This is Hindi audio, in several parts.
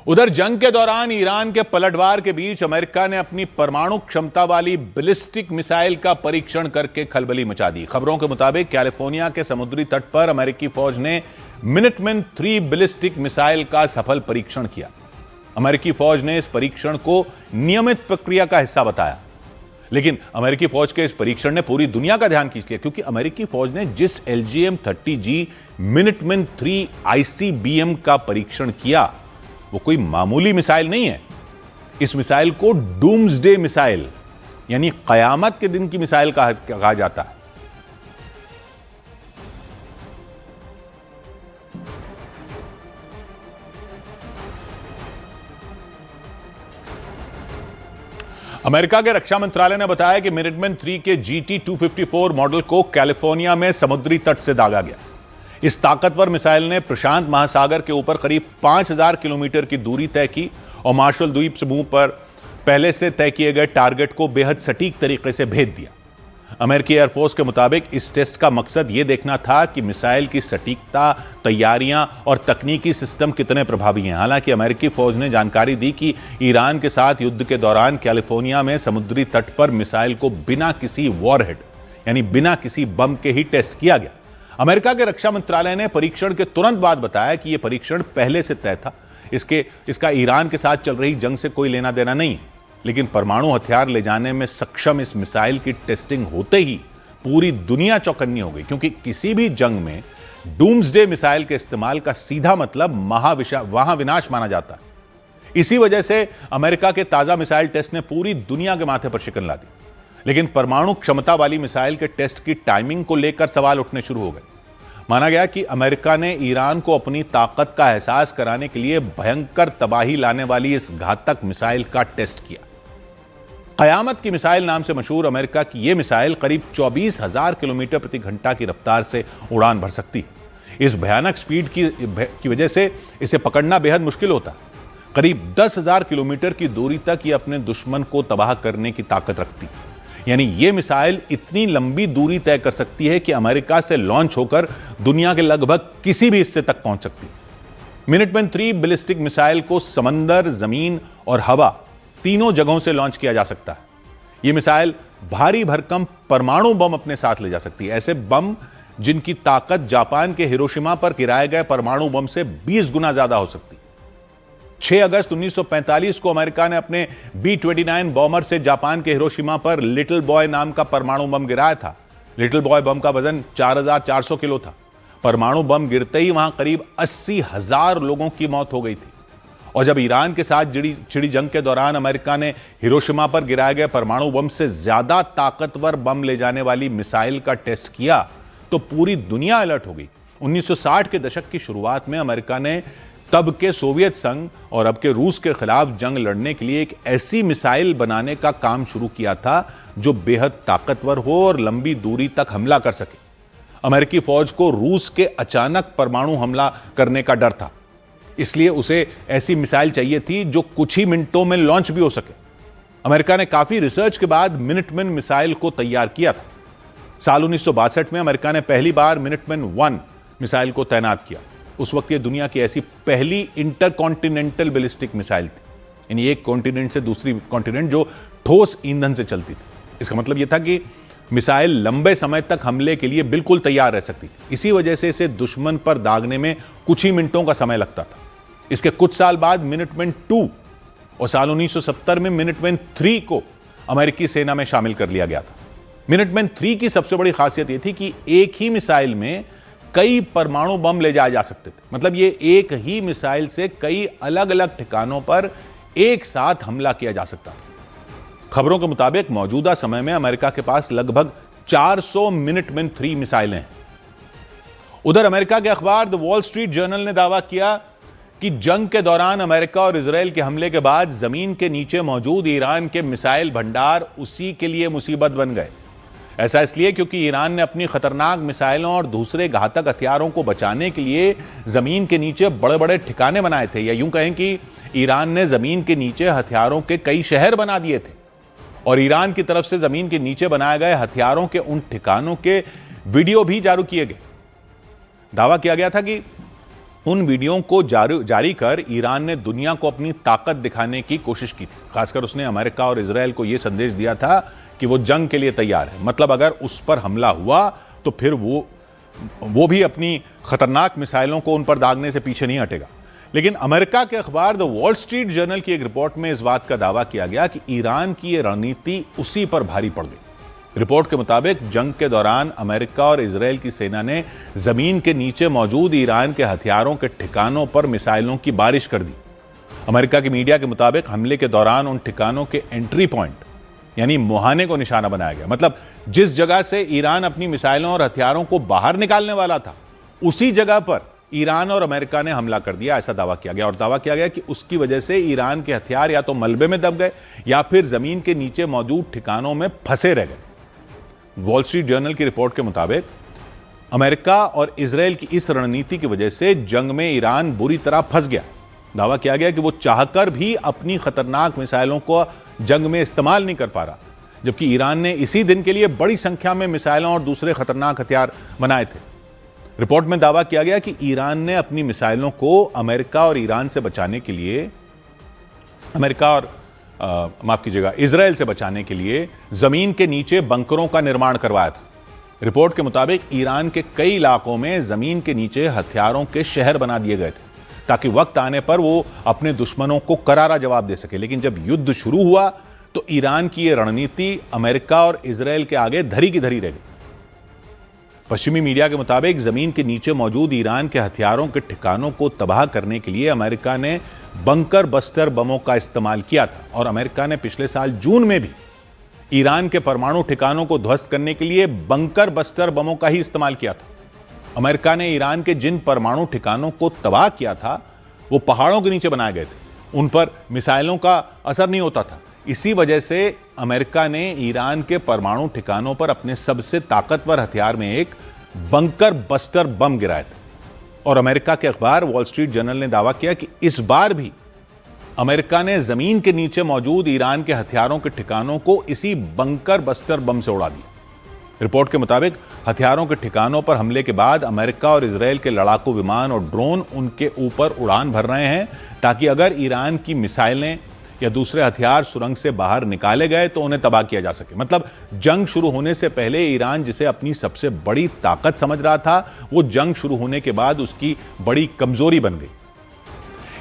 उधर जंग के दौरान ईरान के पलटवार के बीच अमेरिका ने अपनी परमाणु क्षमता वाली बैलिस्टिक मिसाइल का परीक्षण करके खलबली मचा दी। खबरों के मुताबिक कैलिफोर्निया के समुद्री तट पर अमेरिकी फौज ने मिनटमैन 3 बैलिस्टिक मिसाइल का सफल परीक्षण किया। अमेरिकी फौज ने इस परीक्षण को नियमित प्रक्रिया का हिस्सा बताया, लेकिन अमेरिकी फौज के इस परीक्षण ने पूरी दुनिया का ध्यान खींच लिया, क्योंकि अमेरिकी फौज ने जिस LGM-30G मिनटमैन 3 ICBM का परीक्षण किया वो कोई मामूली मिसाइल नहीं है। इस मिसाइल को डूम्सडे मिसाइल यानी कयामत के दिन की मिसाइल कहा जाता है। अमेरिका के रक्षा मंत्रालय ने बताया कि मिनटमैन 3 के GT-254 मॉडल को कैलिफोर्निया में समुद्री तट से दागा गया। इस ताकतवर मिसाइल ने प्रशांत महासागर के ऊपर करीब 5000 किलोमीटर की दूरी तय की और मार्शल द्वीप समूह पर पहले से तय किए गए टारगेट को बेहद सटीक तरीके से भेद दिया। अमेरिकी एयरफोर्स के मुताबिक इस टेस्ट का मकसद यह देखना था कि मिसाइल की सटीकता, तैयारियां और तकनीकी सिस्टम कितने प्रभावी हैं। हालांकि अमेरिकी फौज ने जानकारी दी कि ईरान के साथ युद्ध के दौरान कैलिफोर्निया में समुद्री तट पर मिसाइल को बिना किसी वॉरहेड यानी बिना किसी बम के ही टेस्ट किया गया। अमेरिका के रक्षा मंत्रालय ने परीक्षण के तुरंत बाद बताया कि यह परीक्षण पहले से तय था। इसका ईरान के साथ चल रही जंग से कोई लेना देना नहीं है, लेकिन परमाणु हथियार ले जाने में सक्षम इस मिसाइल की टेस्टिंग होते ही पूरी दुनिया चौकन्नी हो गई, क्योंकि किसी भी जंग में डूम्सडे मिसाइल के इस्तेमाल का सीधा मतलब महाविनाश माना जाता है। इसी वजह से अमेरिका के ताजा मिसाइल टेस्ट ने पूरी दुनिया के माथे पर शिकन ला दी। लेकिन परमाणु क्षमता वाली मिसाइल के टेस्ट की टाइमिंग को लेकर सवाल उठने शुरू हो गए। माना गया कि अमेरिका ने ईरान को अपनी ताकत का एहसास कराने के लिए भयंकर तबाही लाने वाली इस घातक मिसाइल का टेस्ट किया। कयामत की मिसाइल नाम से मशहूर अमेरिका की यह मिसाइल करीब 24,000 किलोमीटर प्रति घंटा की रफ्तार से उड़ान भर सकती है। इस भयानक स्पीड की वजह से इसे पकड़ना बेहद मुश्किल होता है। करीब 10,000 किलोमीटर की दूरी तक यह अपने दुश्मन को तबाह करने की ताकत रखती है। यानी यह मिसाइल इतनी लंबी दूरी तय कर सकती है कि अमेरिका से लॉन्च होकर दुनिया के लगभग किसी भी हिस्से तक पहुंच सकती है। मिनटमैन 3 बैलिस्टिक मिसाइल को समंदर, जमीन और हवा तीनों जगहों से लॉन्च किया जा सकता है। यह मिसाइल भारी भरकम परमाणु बम अपने साथ ले जा सकती है, ऐसे बम जिनकी ताकत जापान के हिरोशिमा पर गिराए गए परमाणु बम से 20 गुना ज्यादा हो सकती है। 6 अगस्त 1945 को अमेरिका ने अपने B-29 बॉमर से जापान के हिरोशिमा पर लिटिल बॉय नाम का परमाणु बम गिराया था। लिटिल बॉय बम का वजन 4400 किलो था। परमाणु बम गिरते ही वहां करीब 80,000 लोगों की मौत हो गई थी। और जब ईरान के साथ छिड़ी जंग के दौरान अमेरिका ने हिरोशिमा पर गिराए गए परमाणु बम से ज्यादा ताकतवर बम ले जाने वाली मिसाइल का टेस्ट किया तो पूरी दुनिया अलर्ट हो गई। 1960 के दशक की शुरुआत में अमेरिका ने तब के सोवियत संघ और अब के रूस के खिलाफ जंग लड़ने के लिए एक ऐसी मिसाइल बनाने का काम शुरू किया था जो बेहद ताकतवर हो और लंबी दूरी तक हमला कर सके। अमेरिकी फौज को रूस के अचानक परमाणु हमला करने का डर था, इसलिए उसे ऐसी मिसाइल चाहिए थी जो कुछ ही मिनटों में लॉन्च भी हो सके। अमेरिका ने काफी रिसर्च के बाद मिनटमैन मिसाइल को तैयार किया था। साल 1962 में अमेरिका ने पहली बार मिनटमैन 1 मिसाइल को तैनात किया। उस वक्त ये दुनिया की ऐसी पहली इंटरकॉन्टिनेंटल बैलिस्टिक मिसाइल थी, यानी एक कॉन्टिनेंट से दूसरी कॉन्टिनेंट जो ठोस ईंधन से चलती थी। इसका मतलब यह था कि मिसाइल लंबे समय तक हमले के लिए बिल्कुल तैयार रह सकती थी। इसी वजह से इसे दुश्मन पर दागने में कुछ ही मिनटों का समय लगता था। इसके कुछ साल बाद मिनटमैन 2 और साल 1970 में मिनटमैन 3 को अमेरिकी सेना में शामिल कर लिया गया था। मिनटमैन 3 की सबसे बड़ी खासियत यह थी कि एक ही मिसाइल में कई परमाणु बम ले जाए जा सकते थे। मतलब ये एक ही मिसाइल से कई अलग अलग ठिकानों पर एक साथ हमला किया जा सकता था। खबरों के मुताबिक मौजूदा समय में अमेरिका के पास लगभग 400 मिनटमैन 3 मिसाइलें हैं। उधर अमेरिका के अखबार द वॉल स्ट्रीट जर्नल ने दावा किया कि जंग के दौरान अमेरिका और इजराइल के हमले के बाद जमीन के नीचे मौजूद ईरान के मिसाइल भंडार उसी के लिए मुसीबत बन गए। ऐसा इसलिए क्योंकि ईरान ने अपनी खतरनाक मिसाइलों और दूसरे घातक हथियारों को बचाने के लिए जमीन के नीचे बड़े बड़े ठिकाने बनाए थे, या यूं कहें कि ईरान ने जमीन के नीचे हथियारों के कई शहर बना दिए थे। और ईरान की तरफ से जमीन के नीचे बनाए गए हथियारों के उन ठिकानों के वीडियो भी जारी किए गए। दावा किया गया था कि उन वीडियो को जारी कर ईरान ने दुनिया को अपनी ताकत दिखाने की कोशिश की थी। खासकर उसने अमेरिका और इजराइल को यह संदेश दिया था कि वो जंग के लिए तैयार है। मतलब अगर उस पर हमला हुआ तो फिर वो भी अपनी खतरनाक मिसाइलों को उन पर दागने से पीछे नहीं हटेगा। लेकिन अमेरिका के अखबार द वॉल स्ट्रीट जर्नल की एक रिपोर्ट में इस बात का दावा किया गया कि ईरान की यह रणनीति उसी पर भारी पड़ गई। रिपोर्ट के मुताबिक जंग के दौरान अमेरिका और इजराइल की सेना ने जमीन के नीचे मौजूद ईरान के हथियारों के ठिकानों पर मिसाइलों की बारिश कर दी। अमेरिका की मीडिया के मुताबिक हमले के दौरान उन ठिकानों के एंट्री पॉइंट यानी मुहाने को निशाना बनाया गया। मतलब जिस जगह से ईरान अपनी मिसाइलों और हथियारों को बाहर निकालने वाला था, उसी जगह पर ईरान और अमेरिका ने हमला कर दिया, ऐसा दावा किया गया। और दावा किया गया कि उसकी वजह से ईरान के हथियार या तो मलबे में दब गए या फिर जमीन के नीचे मौजूद ठिकानों में फंसे रह गए। वॉल स्ट्रीट जर्नल की रिपोर्ट के मुताबिक अमेरिका और इजराइल की इस रणनीति की वजह से जंग में ईरान बुरी तरह फंस गया। दावा किया गया कि वो चाहकर भी अपनी खतरनाक मिसाइलों को जंग में इस्तेमाल नहीं कर पा रहा, जबकि ईरान ने इसी दिन के लिए बड़ी संख्या में मिसाइलों और दूसरे खतरनाक हथियार बनाए थे। रिपोर्ट में दावा किया गया कि ईरान ने अपनी मिसाइलों को अमेरिका और ईरान से बचाने के लिए इजराइल से बचाने के लिए जमीन के नीचे बंकरों का निर्माण करवाया था। रिपोर्ट के मुताबिक ईरान के कई इलाकों में जमीन के नीचे हथियारों के शहर बना दिए गए थे ताकि वक्त आने पर वो अपने दुश्मनों को करारा जवाब दे सके। लेकिन जब युद्ध शुरू हुआ तो ईरान की यह रणनीति अमेरिका और इजराइल के आगे धरी की धरी रह गई। पश्चिमी मीडिया के मुताबिक जमीन के नीचे मौजूद ईरान के हथियारों के ठिकानों को तबाह करने के लिए अमेरिका ने बंकर बस्टर बमों का इस्तेमाल किया था और अमेरिका ने पिछले साल जून में भी ईरान के परमाणु ठिकानों को ध्वस्त करने के लिए बंकर बस्टर बमों का ही इस्तेमाल किया था। अमेरिका ने ईरान के जिन परमाणु ठिकानों को तबाह किया था वो पहाड़ों के नीचे बनाए गए थे, उन पर मिसाइलों का असर नहीं होता था। इसी वजह से अमेरिका ने ईरान के परमाणु ठिकानों पर अपने सबसे ताकतवर हथियार में एक बंकर बस्टर बम गिराया था। और अमेरिका के अखबार वॉल स्ट्रीट जर्नल ने दावा किया कि इस बार भी अमेरिका ने जमीन के नीचे मौजूद ईरान के हथियारों के ठिकानों को इसी बंकर बस्टर बम से उड़ा दिया। रिपोर्ट के मुताबिक हथियारों के ठिकानों पर हमले के बाद अमेरिका और इजराइल के लड़ाकू विमान और ड्रोन उनके ऊपर उड़ान भर रहे हैं ताकि अगर ईरान की मिसाइलें या दूसरे हथियार सुरंग से बाहर निकाले गए तो उन्हें तबाह किया जा सके। मतलब जंग शुरू होने से पहले ईरान जिसे अपनी सबसे बड़ी ताकत समझ रहा था, वो जंग शुरू होने के बाद उसकी बड़ी कमजोरी बन गई।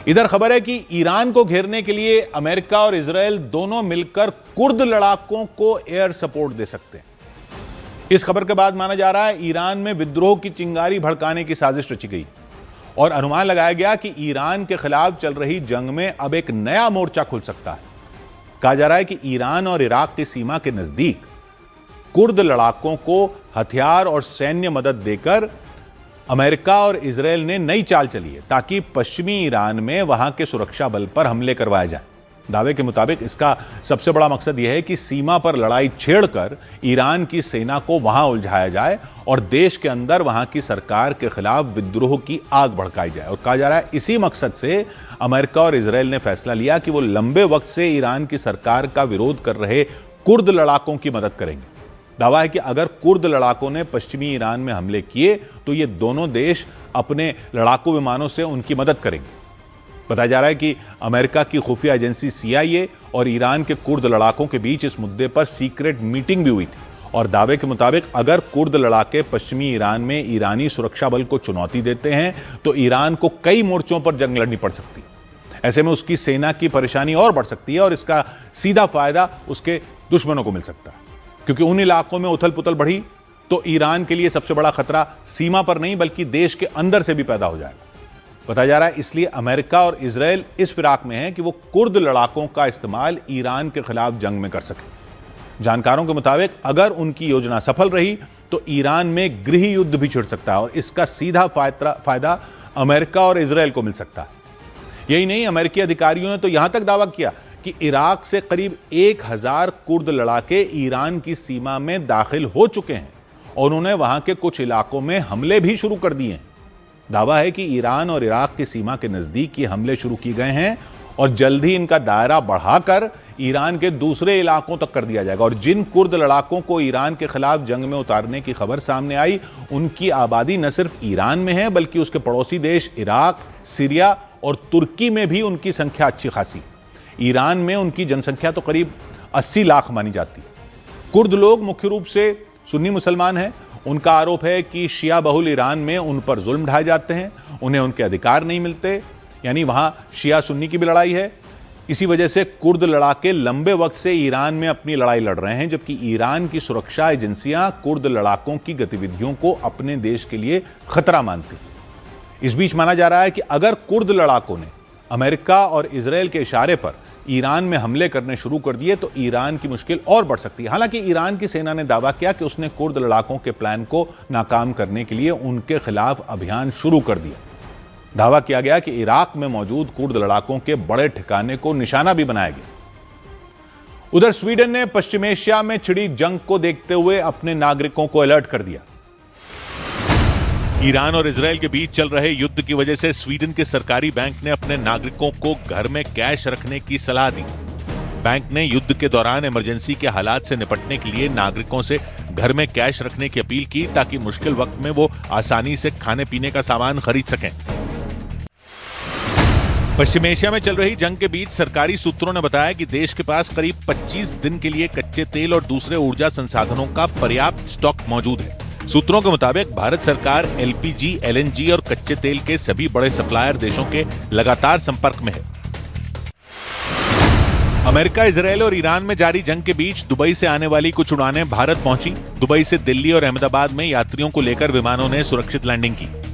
इधर खबर है कि ईरान को घेरने के लिए अमेरिका और इजराइल दोनों मिलकर कुर्द लड़ाकों को एयर सपोर्ट दे सकते हैं। इस खबर के बाद माना जा रहा है ईरान में विद्रोह की चिंगारी भड़काने की साजिश रची गई और अनुमान लगाया गया कि ईरान के खिलाफ चल रही जंग में अब एक नया मोर्चा खुल सकता है। कहा जा रहा है कि ईरान और इराक की सीमा के नजदीक कुर्द लड़ाकों को हथियार और सैन्य मदद देकर अमेरिका और इजराइल ने नई चाल चली है ताकि पश्चिमी ईरान में वहां के सुरक्षा बल पर हमले करवाए जाएं। दावे के मुताबिक इसका सबसे बड़ा मकसद यह है कि सीमा पर लड़ाई छेड़कर ईरान की सेना को वहां उलझाया जाए और देश के अंदर वहां की सरकार के खिलाफ विद्रोह की आग भड़काई जाए। और कहा जा रहा है इसी मकसद से अमेरिका और इजराइल ने फैसला लिया कि वो लंबे वक्त से ईरान की सरकार का विरोध कर रहे कुर्द लड़ाकों की मदद करेंगे। दावा है कि अगर कुर्द लड़ाकों ने पश्चिमी ईरान में हमले किए तो ये दोनों देश अपने लड़ाकू विमानों से उनकी मदद करेंगे। बताया जा रहा है कि अमेरिका की खुफिया एजेंसी CIA और ईरान के कुर्द लड़ाकों के बीच इस मुद्दे पर सीक्रेट मीटिंग भी हुई थी और दावे के मुताबिक अगर कुर्द लड़ाके पश्चिमी ईरान में ईरानी सुरक्षा बल को चुनौती देते हैं तो ईरान को कई मोर्चों पर जंग लड़नी पड़ सकती है। ऐसे में उसकी सेना की परेशानी और बढ़ सकती है और इसका सीधा फायदा उसके दुश्मनों को मिल सकता है, क्योंकि उन इलाकों में उथल पुथल बढ़ी तो ईरान के लिए सबसे बड़ा खतरा सीमा पर नहीं बल्कि देश के अंदर से भी पैदा हो जाएगा। बताया जा रहा है इसलिए अमेरिका और इजराइल इस फिराक में है कि वो कुर्द लड़ाकों का इस्तेमाल ईरान के खिलाफ जंग में कर सके। जानकारों के मुताबिक अगर उनकी योजना सफल रही तो ईरान में गृह युद्ध भी छिड़ सकता है और इसका सीधा फायदा अमेरिका और इजराइल को मिल सकता है। यही नहीं, अमेरिकी अधिकारियों ने तो यहां तक दावा किया कि इराक से करीब 1000 कुर्द लड़ाके ईरान की सीमा में दाखिल हो चुके हैं और उन्होंने वहां के कुछ इलाकों में हमले भी शुरू कर दिए हैं। दावा है कि ईरान और इराक की सीमा के नजदीक ये हमले शुरू किए गए हैं और जल्द ही इनका दायरा बढ़ाकर ईरान के दूसरे इलाकों तक कर दिया जाएगा। और जिन कुर्द लड़ाकों को ईरान के खिलाफ जंग में उतारने की खबर सामने आई, उनकी आबादी न सिर्फ ईरान में है बल्कि उसके पड़ोसी देश इराक, सीरिया और तुर्की में भी उनकी संख्या अच्छी खासी। ईरान में उनकी जनसंख्या तो करीब 80 लाख मानी जाती है। कुर्द लोग मुख्य रूप से सुन्नी मुसलमान हैं। उनका आरोप है कि शिया बहुल ईरान में उन पर जुल्म ढाए जाते हैं, उन्हें उनके अधिकार नहीं मिलते, यानी वहां शिया सुन्नी की भी लड़ाई है। इसी वजह से कुर्द लड़ाके लंबे वक्त से ईरान में अपनी लड़ाई लड़ रहे हैं, जबकि ईरान की सुरक्षा एजेंसियां कुर्द लड़ाकों की गतिविधियों को अपने देश के लिए खतरा मानती। इस बीच माना जा रहा है कि अगर कुर्द लड़ाकों ने अमेरिका और इजरायल के इशारे पर ईरान में हमले करने शुरू कर दिए तो ईरान की मुश्किल और बढ़ सकती है। हालांकि ईरान की सेना ने दावा किया कि उसने कुर्द लड़ाकों के प्लान को नाकाम करने के लिए उनके खिलाफ अभियान शुरू कर दिया। दावा किया गया कि इराक में मौजूद कुर्द लड़ाकों के बड़े ठिकाने को निशाना भी बनाया गया। उधर स्वीडन ने पश्चिम एशिया में छिड़ी जंग को देखते हुए अपने नागरिकों को अलर्ट कर दिया। ईरान और इजरायल के बीच चल रहे युद्ध की वजह से स्वीडन के सरकारी बैंक ने अपने नागरिकों को घर में कैश रखने की सलाह दी। बैंक ने युद्ध के दौरान इमरजेंसी के हालात से निपटने के लिए नागरिकों से घर में कैश रखने की अपील की, ताकि मुश्किल वक्त में वो आसानी से खाने पीने का सामान खरीद सकें। पश्चिम एशिया में चल रही जंग के बीच सरकारी सूत्रों ने बताया कि देश के पास करीब 25 दिन के लिए कच्चे तेल और दूसरे ऊर्जा संसाधनों का पर्याप्त स्टॉक मौजूद है। सूत्रों के मुताबिक भारत सरकार एलपीजी, एलएनजी और कच्चे तेल के सभी बड़े सप्लायर देशों के लगातार संपर्क में है। अमेरिका, इजरायल और ईरान में जारी जंग के बीच दुबई से आने वाली कुछ उड़ानें भारत पहुंची। दुबई से दिल्ली और अहमदाबाद में यात्रियों को लेकर विमानों ने सुरक्षित लैंडिंग की।